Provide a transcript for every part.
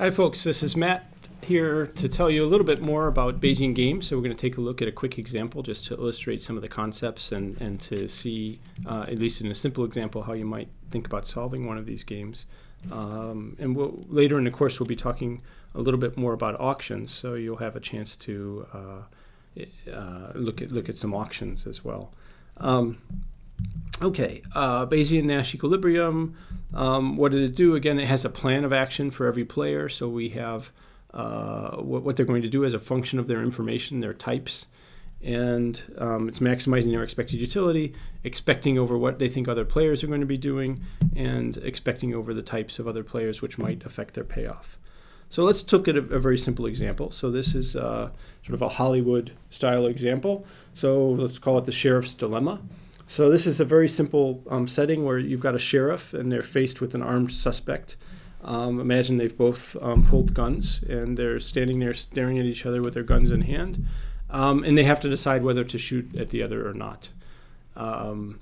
Hi folks, this is Matt here to tell you a little bit more about Bayesian games. So we're going to take a look at a quick example just to illustrate some of the concepts and to see, at least in a simple example, how you might think about solving one of these games. And later in the course we'll be talking a little bit more about auctions, so you'll have a chance to look at some auctions as well. Okay, Bayesian Nash equilibrium. What did it do? Again, it has a plan of action for every player. So we have what they're going to do as a function of their information, their types. And it's maximizing their expected utility, expecting over what they think other players are going to be doing, and expecting over the types of other players which might affect their payoff. So let's look at a very simple example. So this is sort of a Hollywood style example. So let's call it the sheriff's dilemma. So this is a very simple setting where you've got a sheriff and they're faced with an armed suspect. Imagine they've both pulled guns and they're standing there staring at each other with their guns in hand. And they have to decide whether to shoot at the other or not. We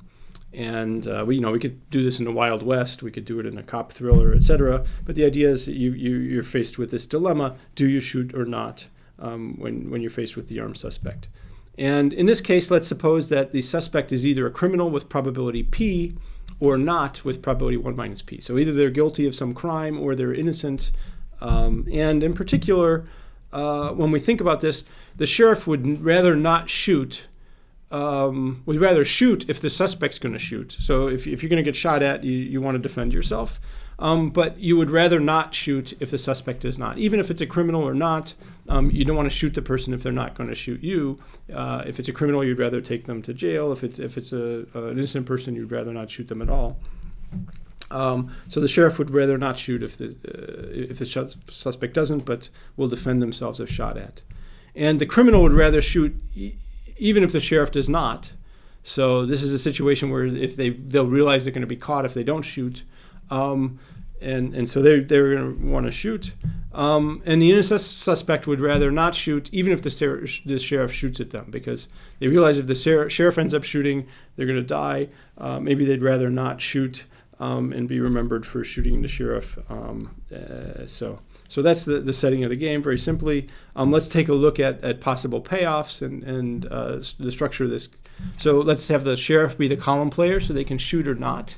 could do this in the Wild West. We could do it in a cop thriller, etc. But the idea is that you're faced with this dilemma: do you shoot or not when you're faced with the armed suspect? And in this case, let's suppose that the suspect is either a criminal with probability P or not with probability 1 minus P. So either they're guilty of some crime or they're innocent. And in particular, when we think about this, the sheriff would rather not shoot. Would rather shoot if the suspect's going to shoot. So if you're going to get shot at, you want to defend yourself. But you would rather not shoot if the suspect is not. Even if it's a criminal or not, you don't want to shoot the person if they're not going to shoot you. If it's a criminal, you'd rather take them to jail. If it's an innocent person, you'd rather not shoot them at all. So the sheriff would rather not shoot if the suspect doesn't, but will defend themselves if shot at. And the criminal would rather shoot even if the sheriff does not. So this is a situation where if they'll realize they're going to be caught if they don't shoot. And so they're going to want to shoot. And the innocent suspect would rather not shoot, even if the sheriff shoots at them, because they realize if the sheriff ends up shooting, they're going to die. Maybe they'd rather not shoot and be remembered for shooting the sheriff. So that's the setting of the game, very simply. Let's take a look at possible payoffs and the structure of this. So let's have the sheriff be the column player so they can shoot or not.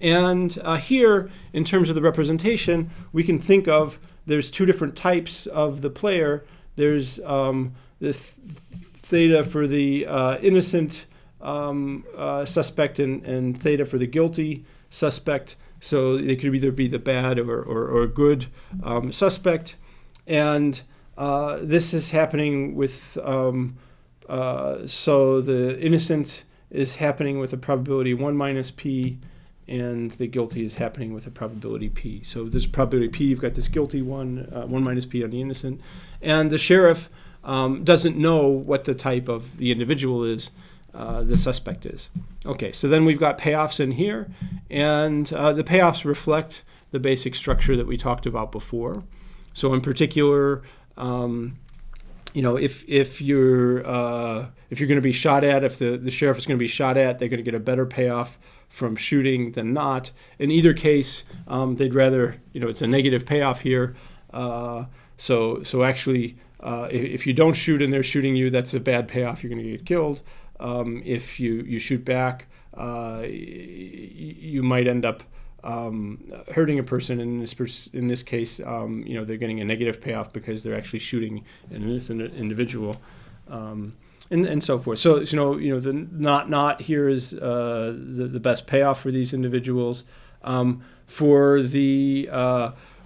And here, in terms of the representation, we can think of there's two different types of the player. There's this theta for the innocent suspect and theta for the guilty suspect. So they could either be the bad or good suspect. And this is happening with, so the innocent is happening with a probability 1 minus P, and the guilty is happening with a probability P. So this probability P, you've got this guilty 1 minus P on the innocent. And the sheriff doesn't know what the type of the individual is, the suspect is. Okay, so then we've got payoffs in here, and the payoffs reflect the basic structure that we talked about before. So in particular, if you're going to be shot at, if the sheriff is going to be shot at, they're going to get a better payoff from shooting than not. In either case, they'd rather, it's a negative payoff here. So actually, if you don't shoot and they're shooting you, that's a bad payoff. You're going to get killed. If you shoot back, you might end up hurting a person. In this case, they're getting a negative payoff because they're actually shooting an innocent individual, and so forth. So the not here is the best payoff for these individuals. For the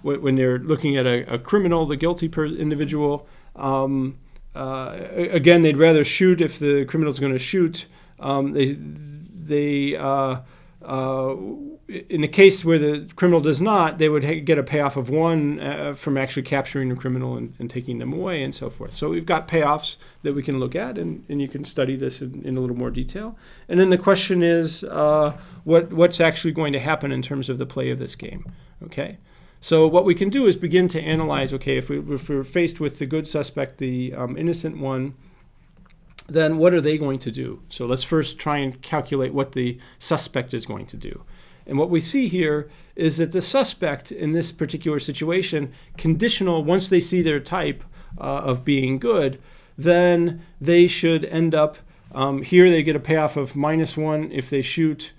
when they're looking at a criminal, the guilty individual. Again, they'd rather shoot if the criminal's going to shoot. In the case where the criminal does not, they would get a payoff of 1 from actually capturing the criminal and taking them away and so forth. So we've got payoffs that we can look at, and you can study this in a little more detail. And then the question is, what's actually going to happen in terms of the play of this game? Okay. So what we can do is begin to analyze, okay, if we're faced with the good suspect, the innocent one, then what are they going to do? So let's first try and calculate what the suspect is going to do. And what we see here is that the suspect in this particular situation, conditional, once they see their type of being good, then they should end up, here they get a payoff of -1 if they shoot,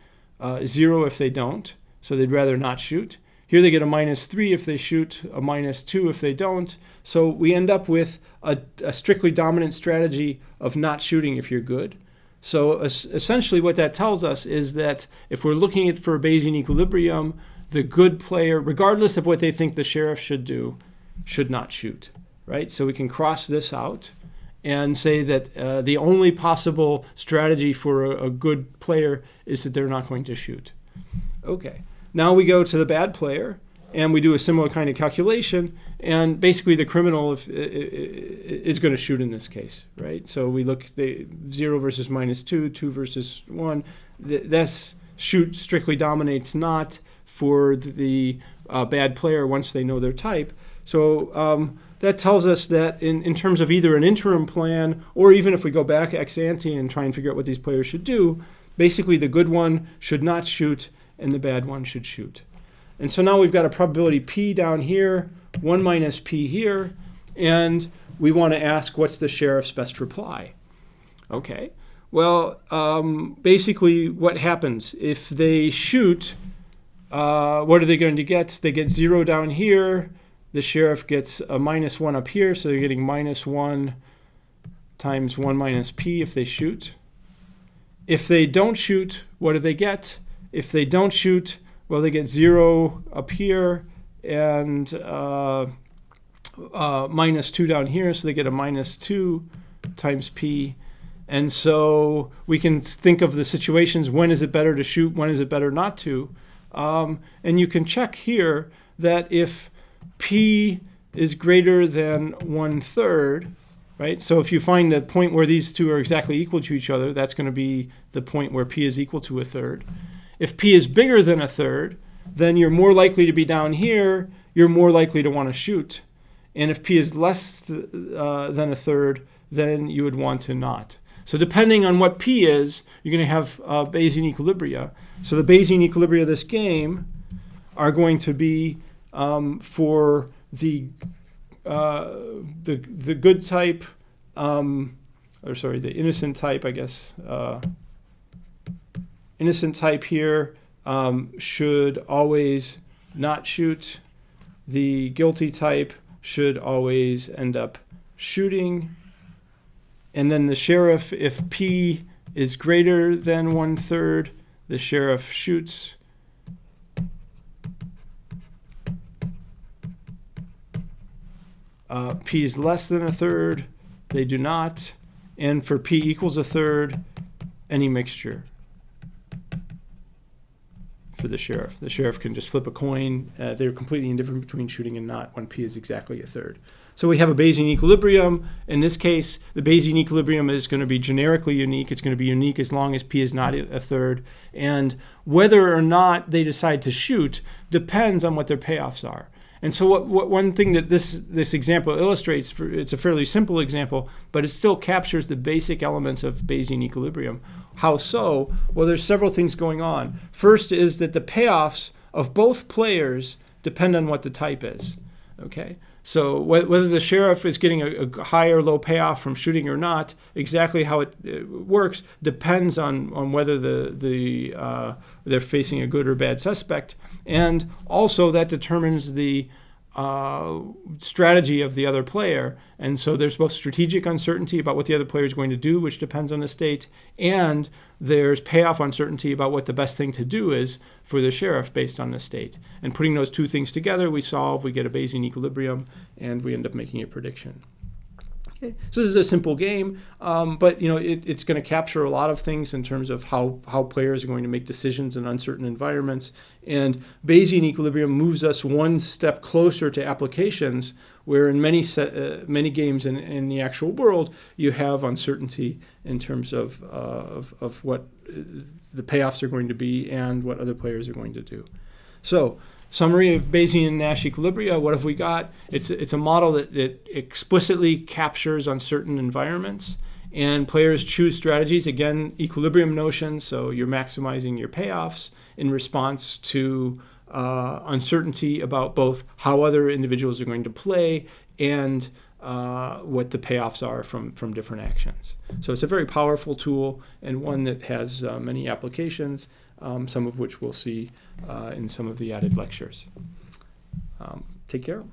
0 if they don't. So they'd rather not shoot. Here they get a -3 if they shoot, a -2 if they don't. So we end up with a strictly dominant strategy of not shooting if you're good. So essentially what that tells us is that if we're looking at for a Bayesian equilibrium, the good player, regardless of what they think the sheriff should do, should not shoot, right? So we can cross this out and say that the only possible strategy for a good player is that they're not going to shoot. Okay, now we go to the bad player, and we do a similar kind of calculation, and basically the criminal is going to shoot in this case, right? So we look at the 0 versus -2, 2 versus 1. That's shoot strictly dominates not for the bad player once they know their type. So that tells us that in terms of either an interim plan, or even if we go back ex ante and try and figure out what these players should do, basically the good one should not shoot and the bad one should shoot. And so now we've got a probability P down here, 1 minus P here, and we want to ask what's the sheriff's best reply. Okay, well, basically what happens if they shoot, what are they going to get? They get 0 down here. The sheriff gets a -1 up here, so they're getting -1 times 1 minus P if they shoot. If they don't shoot, what do they get? If they don't shoot, well, they get 0 up here and -2 down here, so they get a -2 times P. And so we can think of the situations, when is it better to shoot, when is it better not to? And you can check here that if P is greater than 1/3, right? So if you find a point where these two are exactly equal to each other, that's going to be the point where P is equal to 1/3. If P is bigger than 1/3, then you're more likely to be down here, you're more likely to want to shoot. And if P is less than 1/3, then you would want to not. So depending on what P is, you're going to have Bayesian equilibria. So the Bayesian equilibria of this game are going to be for the good type, the innocent type, I guess. Innocent type here should always not shoot. The guilty type should always end up shooting. And then the sheriff, if P is greater than 1/3, the sheriff shoots. P is less than 1/3, they do not. And for P equals 1/3, any mixture for the sheriff. The sheriff can just flip a coin. They're completely indifferent between shooting and not when P is exactly 1/3. So we have a Bayesian equilibrium. In this case, the Bayesian equilibrium is going to be generically unique. It's going to be unique as long as P is not 1/3. And whether or not they decide to shoot depends on what their payoffs are. And so what one thing that this example illustrates, it's a fairly simple example, but it still captures the basic elements of Bayesian equilibrium. How so? Well, there's several things going on. First is that the payoffs of both players depend on what the type is. Okay? So whether the sheriff is getting a high or low payoff from shooting or not, exactly how it works depends on whether they're facing a good or bad suspect. And also that determines the strategy of the other player. And so there's both strategic uncertainty about what the other player is going to do, which depends on the state, and there's payoff uncertainty about what the best thing to do is for the sheriff based on the state. And putting those two things together, we get a Bayesian equilibrium, and we end up making a prediction. Okay. So this is a simple game, but it's going to capture a lot of things in terms of how players are going to make decisions in uncertain environments. And Bayesian equilibrium moves us one step closer to applications where in many games in the actual world, you have uncertainty in terms of what the payoffs are going to be and what other players are going to do. So, summary of Bayesian Nash equilibria. What have we got? It's a model that explicitly captures uncertain environments, And players choose strategies, again, equilibrium notions, so you're maximizing your payoffs in response to uncertainty about both how other individuals are going to play and what the payoffs are from different actions. So it's a very powerful tool and one that has many applications, some of which we'll see in some of the added lectures. Take care.